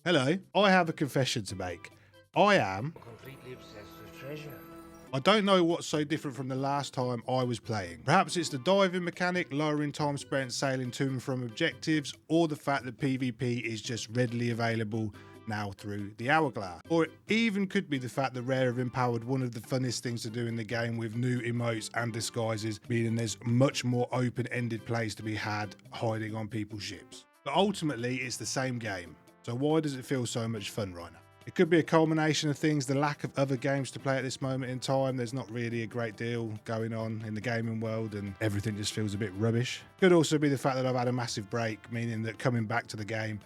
Hello, I have a confession to make. I am. Completely obsessed with treasure. I don't know what's so different from the last time I was playing. Perhaps it's the diving mechanic, lowering time spent sailing to and from objectives, or the fact that PvP is just readily available now through the hourglass. Or it even could be the fact that Rare have empowered one of the funnest things to do in the game with new emotes and disguises, meaning there's much more open-ended plays to be had hiding on people's ships. But ultimately, it's the same game. So why does it feel so much fun right now? It could be a culmination of things, the lack of other games to play at this moment in time. There's not really a great deal going on in the gaming world and everything just feels a bit rubbish. Could also be the fact that I've had a massive break, meaning that coming back to the game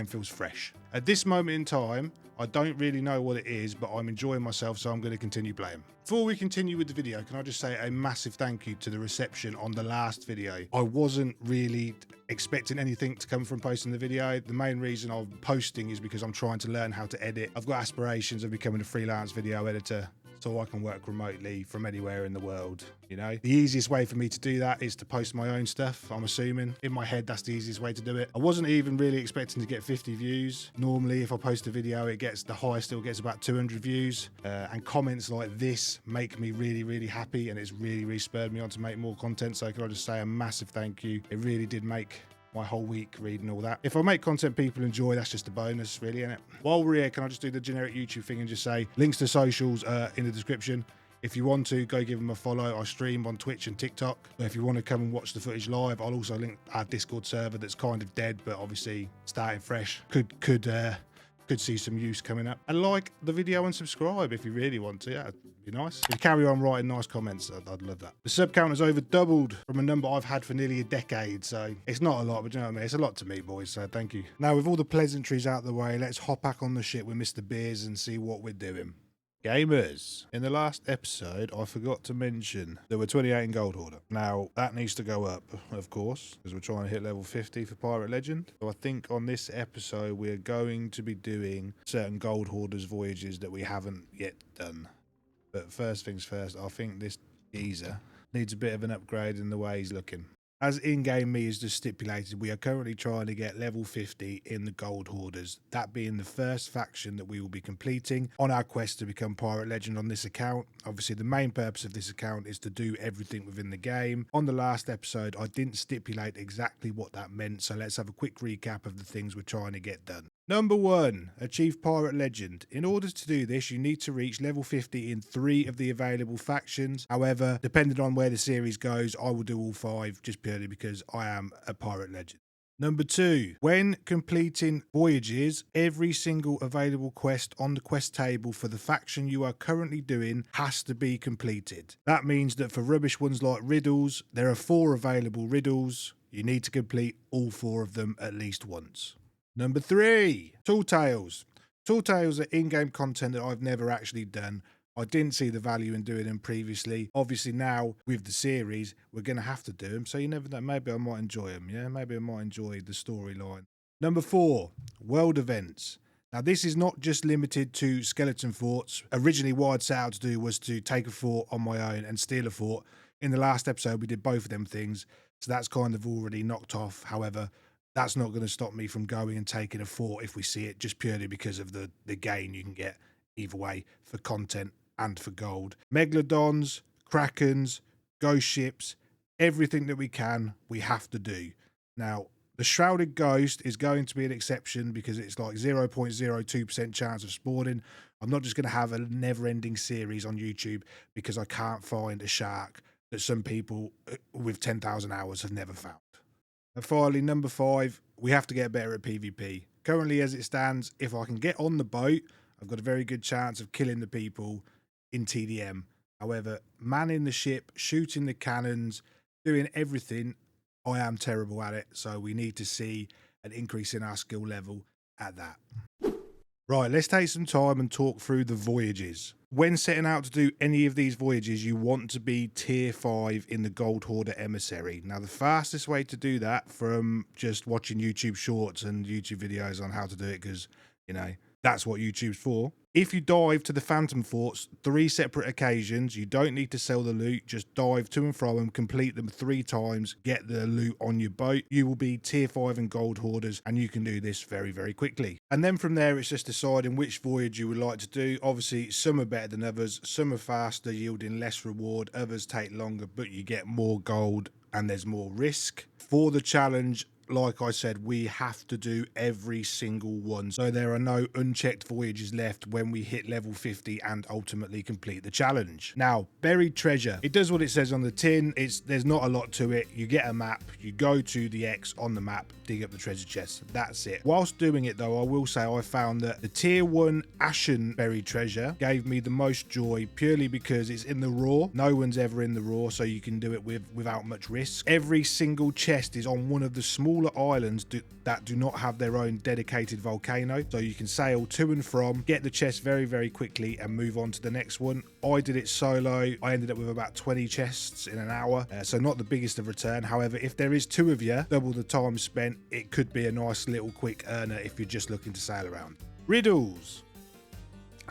feels fresh. At this moment in time, I don't really know what it is, but I'm enjoying myself, so I'm going to continue playing. Before we continue with the video, can I just say a massive thank you to the reception on the last video. I wasn't really expecting anything to come from posting the video. The main reason I'm posting is because I'm trying to learn how to edit. I've got aspirations of becoming a freelance video editor, so I can work remotely from anywhere in the world, you know? The easiest way for me to do that is to post my own stuff, I'm assuming. In my head, that's the easiest way to do it. I wasn't even really expecting to get 50 views. Normally, if I post a video, the highest still gets about 200 views. And comments like this make me really, really happy, and it's really, really spurred me on to make more content. So can I just say a massive thank you? It really did make my whole week reading all that. If I make content people enjoy, that's just a bonus, really, isn't it? While we're here, can I just do the generic YouTube thing and just say links to socials in the description. If you want to, go give them a follow. I stream on Twitch and TikTok. If you want to come and watch the footage live, I'll also link our Discord server that's kind of dead, but obviously starting fresh. Could see some use coming up. And like the video and subscribe if you really want to. Yeah, it'd be nice. If you carry on writing nice comments, I'd love that. The sub count has over doubled from a number I've had for nearly a decade, so it's not a lot, but you know what I mean? It's a lot to me, boys, so thank you. Now, with all the pleasantries out the way, let's hop back on the ship with Mr. Beers and see what we're doing. Gamers, in the last episode, I forgot to mention there were 28 in Gold Hoarder. Now, that needs to go up, of course, because we're trying to hit level 50 for Pirate Legend. So I think on this episode, we're going to be doing certain Gold Hoarders voyages that we haven't yet done. But first things first, I think this geezer needs a bit of an upgrade in the way he's looking. As in-game me has just stipulated, we are currently trying to get level 50 in the Gold Hoarders, that being the first faction that we will be completing on our quest to become Pirate Legend on this account. Obviously, the main purpose of this account is to do everything within the game. On the last episode, I didn't stipulate exactly what that meant, so let's have a quick recap of the things we're trying to get done. Number 1, achieve Pirate Legend. In order to do this, you need to reach level 50 in 3 of the available factions. However, depending on where the series goes, I will do all 5 just purely because I am a Pirate Legend. Number 2, when completing voyages, every single available quest on the quest table for the faction you are currently doing has to be completed. That means that for rubbish ones like riddles, there are 4 available riddles. You need to complete all 4 of them at least once. Number 3, Tall Tales. Tall Tales are in-game content that I've never actually done. I didn't see the value in doing them previously. Obviously now, with the series, we're going to have to do them, so you never know, maybe I might enjoy them, yeah? Maybe I might enjoy the storyline. Number 4, World Events. Now, this is not just limited to skeleton forts. Originally, what I'd set out to do was to take a fort on my own and steal a fort. In the last episode, we did both of them things, so that's kind of already knocked off. However, that's not going to stop me from going and taking a fort if we see it, just purely because of the gain you can get either way for content and for gold. Megalodons, Krakens, ghost ships, everything that we can, we have to do. Now, the Shrouded Ghost is going to be an exception because it's like 0.02% chance of spawning. I'm not just going to have a never-ending series on YouTube because I can't find a shark that some people with 10,000 hours have never found. And finally, number 5, we have to get better at PvP. Currently, as it stands, if I can get on the boat, I've got a very good chance of killing the people in TDM. However, manning the ship, shooting the cannons, doing everything, I am terrible at it. So we need to see an increase in our skill level at that. Right, let's take some time and talk through the voyages. When setting out to do any of these voyages, you want to be tier 5 in the Gold Hoarder Emissary. Now, the fastest way to do that from just watching YouTube shorts and YouTube videos on how to do it, because, you know, that's what YouTube's for, If you dive to the Phantom Forts 3 separate occasions, you don't need to sell the loot, just dive to and from them, complete them 3 times, get the loot on your boat. You will be tier 5 and gold hoarders, and you can do this very, very quickly. And then from there, it's just deciding which voyage you would like to do. Obviously, some are better than others, some are faster, yielding less reward, others take longer, but you get more gold and there's more risk. For the challenge, like I said, we have to do every single one. So there are no unchecked voyages left when we hit level 50 and ultimately complete the challenge. Now, buried treasure. It does what it says on the tin. There's not a lot to it. You get a map, you go to the X on the map, dig up the treasure chest. That's it. Whilst doing it though, I will say I found that the tier 1 Ashen buried treasure gave me the most joy purely because it's in the raw. No one's ever in the raw, so you can do it without much risk. Every single chest is on one of the smaller islands that do not have their own dedicated volcano, so you can sail to and from, get the chest very, very quickly and move on to the next one. I did it solo. I ended up with about 20 chests in an hour, so not the biggest of return. However, if there is 2 of you, double the time spent, it could be a nice little quick earner if you're just looking to sail around. Riddles.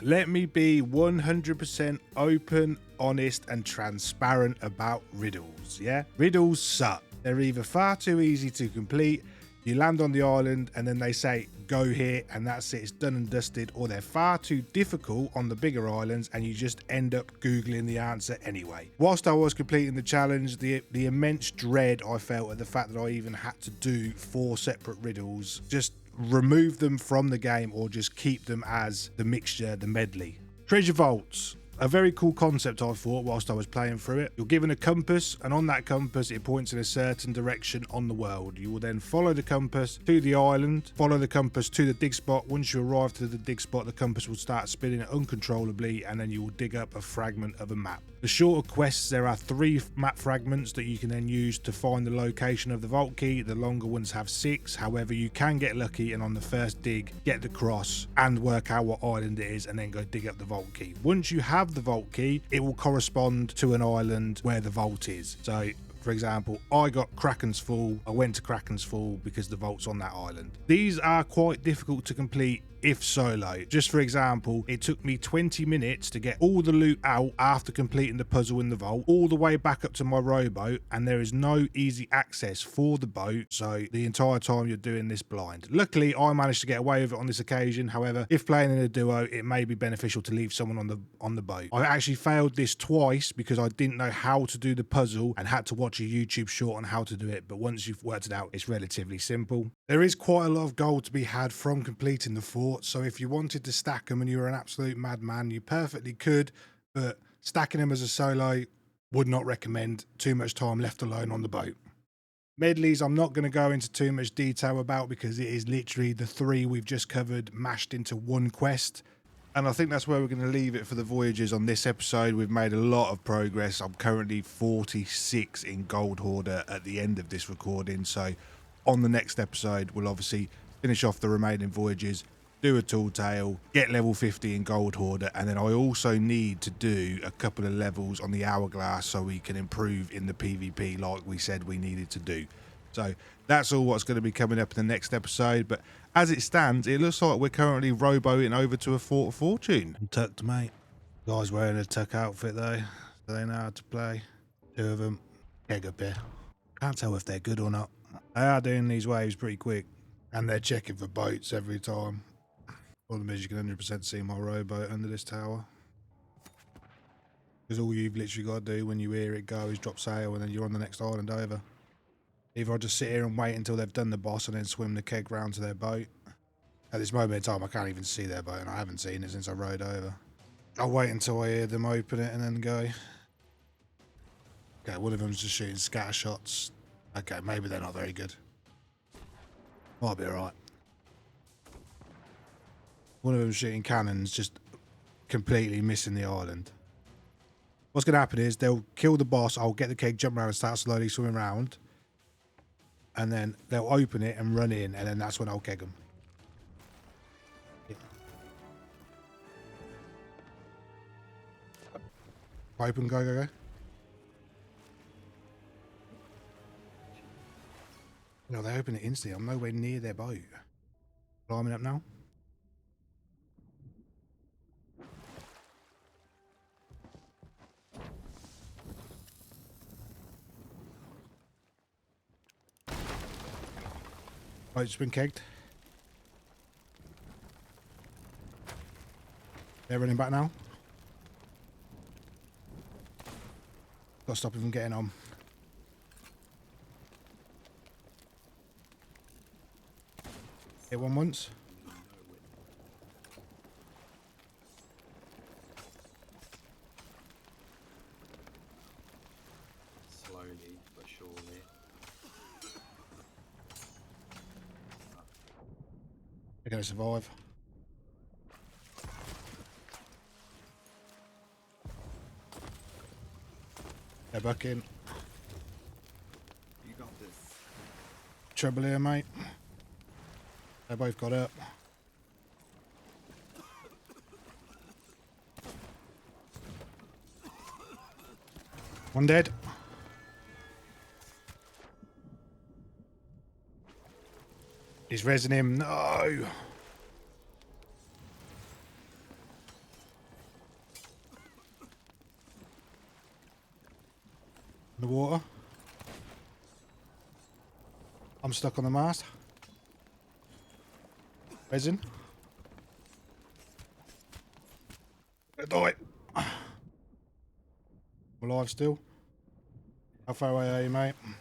Let me be 100% open, honest and transparent about riddles. Yeah, riddles suck. They're either far too easy to complete, you land on the island and then they say go here and that's it, it's done and dusted, or they're far too difficult on the bigger islands and you just end up googling the answer anyway. Whilst I was completing the challenge, the immense dread I felt at the fact that I even had to do 4 separate riddles, just remove them from the game or just keep them as the mixture, the medley. Treasure vaults. A very cool concept, I thought, whilst I was playing through it. You're given a compass, and on that compass it points in a certain direction on the world. You will then follow the compass to the island, follow the compass to the dig spot. Once you arrive to the dig spot, the compass will start spinning uncontrollably, and then you will dig up a fragment of a map. The shorter quests, there are 3 map fragments that you can then use to find the location of the vault key. The longer ones have 6. However, you can get lucky and on the first dig, get the cross and work out what island it is and then go dig up the vault key. Once you have the vault key, it will correspond to an island where the vault is. So for example, I got Kraken's Fall. I went to Kraken's Fall because the vault's on that island. These are quite difficult to complete if solo. Just for example, it took me 20 minutes to get all the loot out after completing the puzzle in the vault, all the way back up to my rowboat, and there is no easy access for the boat, so the entire time you're doing this blind. Luckily, I managed to get away with it on this occasion. However, if playing in a duo, it may be beneficial to leave someone on the boat. I actually failed this twice because I didn't know how to do the puzzle and had to watch a YouTube short on how to do it, but once you've worked it out, it's relatively simple. There is quite a lot of gold to be had from completing the fort, so if you wanted to stack them and you were an absolute madman, you perfectly could, but stacking them as a solo, would not recommend. Too much time left alone on the boat. Medleys, I'm not going to go into too much detail about because it is literally the 3 we've just covered mashed into one quest. And I think that's where we're going to leave it for the voyages on this episode. We've made a lot of progress. I'm currently 46 in Gold Hoarder at the end of this recording. So on the next episode, we'll obviously finish off the remaining voyages, do a tall tale, get level 50 in Gold Hoarder, and then I also need to do a couple of levels on the Hourglass so we can improve in the PvP like we said we needed to do. So that's all what's going to be coming up in the next episode, but as it stands, it looks like we're currently rowboating over to a Fort of Fortune. I'm tucked, mate. Guy's wearing a tuck outfit though, so they know how to play. 2 of them. Keg up here. Can't tell if they're good or not. They are doing these waves pretty quick, and they're checking for boats every time. Problem is you can 100% see my rowboat under this tower. Because all you've literally got to do when you hear it go is drop sail and then you're on the next island over. Either I just sit here and wait until they've done the boss and then swim the keg round to their boat. At this moment in time, I can't even see their boat and I haven't seen it since I rowed over. I'll wait until I hear them open it and then go. Okay, one of them's just shooting scatter shots. Okay, maybe they're not very good. Might be alright. One of them's shooting cannons, just completely missing the island. What's going to happen is they'll kill the boss, I'll get the keg, jump around and start slowly swimming around. And then they'll open it and run in, and then that's when I'll keg them. Yeah. Open, go, go, go. No, they open it instantly. I'm nowhere near their boat. Climbing up now. Right, it's been kegged. They're running back now. Got to stop him from getting on. Hit one once. Slowly but surely. They're going to survive. They're bucking. You got this. Trouble here, mate. They both got up. One dead. He's rezzing him. No. In the water. I'm stuck on the mast. Resin. Die. I'm alive still. How far away are you, mate? I'm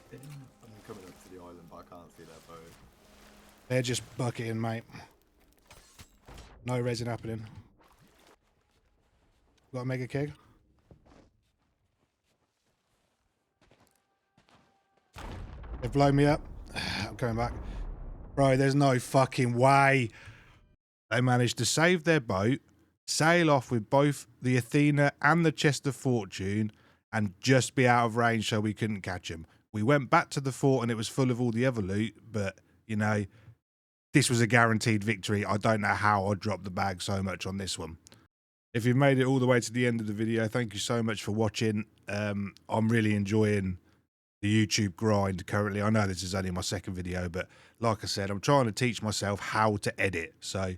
coming up to the island, but I can't see their boat. They're just bucketing, mate. No resin happening. Got a mega keg? They've blown me up. I'm coming back. Bro, there's no fucking way. They managed to save their boat, sail off with both the Athena and the chest of fortune, and just be out of range so we couldn't catch them. We went back to the fort and it was full of all the other loot, but, you know, this was a guaranteed victory. I don't know how I dropped the bag so much on this one. If you've made it all the way to the end of the video, thank you so much for watching. I'm really enjoying the YouTube grind currently. I know this is only my second video, but like I said, I'm trying to teach myself how to edit. So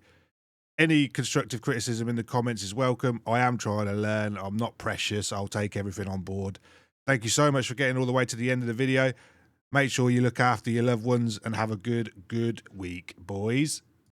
any constructive criticism in the comments is welcome. I am trying to learn. I'm not precious. I'll take everything on board. Thank you so much for getting all the way to the end of the video. Make sure you look after your loved ones and have a good week, boys.